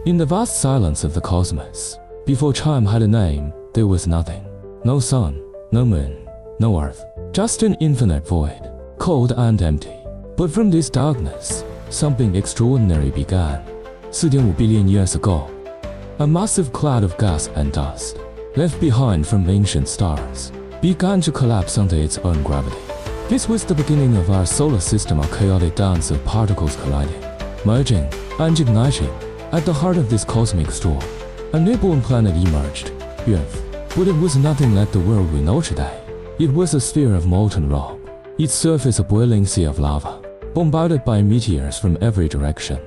In the vast silence of the cosmos, before time had a name, there was nothing. No sun, no moon, no earth. Just an infinite void, cold and empty. But from this darkness, something extraordinary began. 4.5 billion years ago, a massive cloud of gas and dust, left behind from ancient stars, began to collapse under its own gravity. This was the beginning of our solar system, a chaotic dance of particles colliding, merging, and igniting. At the heart of this cosmic storm, a newborn planet emerged, Earth. But it was nothing like the world we know today. It was a sphere of molten rock, its surface a boiling sea of lava, bombarded by meteors from every direction.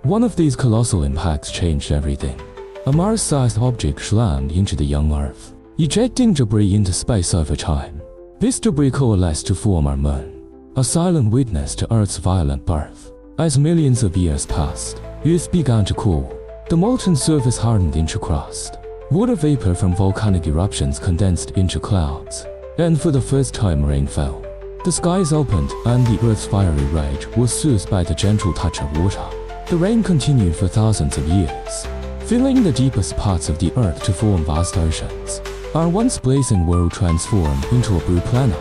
One of these colossal impacts changed everything. A Mars-sized object slammed into the young Earth, ejecting debris into space over time. This debris coalesced to form our moon, a silent witness to Earth's violent birth. As millions of years passed, Earth began to cool. The molten surface hardened into crust. Water vapor from volcanic eruptions condensed into clouds, and for the first time rain fell. The skies opened, and the Earth's fiery rage was soothed by the gentle touch of water. The rain continued for thousands of years, filling the deepest parts of the Earth to form vast oceans. Our once blazing world transformed into a blue planet,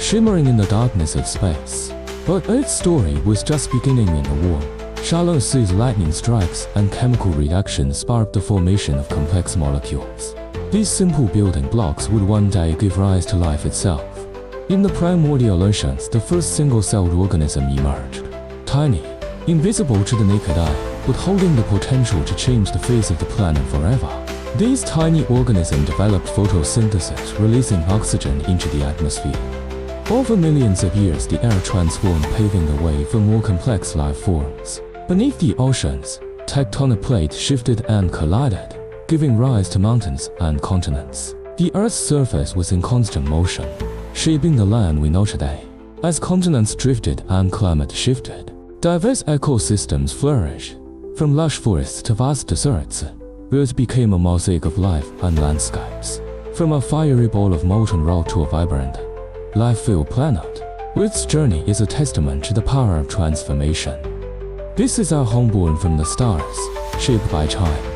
shimmering in the darkness of space. But Earth's story was just beginning in the war. Shallow seas, lightning strikes, and chemical reactions sparked the formation of complex molecules. These simple building blocks would one day give rise to life itself. In the primordial oceans, the first single-celled organism emerged. Tiny, invisible to the naked eye, but holding the potential to change the face of the planet forever. These tiny organisms developed photosynthesis, releasing oxygen into the atmosphere. Over millions of years, the air transformed, paving the way for more complex life forms. Beneath the oceans, tectonic plates shifted and collided, giving rise to mountains and continents. The Earth's surface was in constant motion, shaping the land we know today. As continents drifted and climate shifted, diverse ecosystems flourished. From lush forests to vast deserts, Earth became a mosaic of life and landscapes. From a fiery ball of molten rock to a vibrant, life-filled planet, Earth's journey is a testament to the power of transformation. This is our home born from the stars, shaped by time.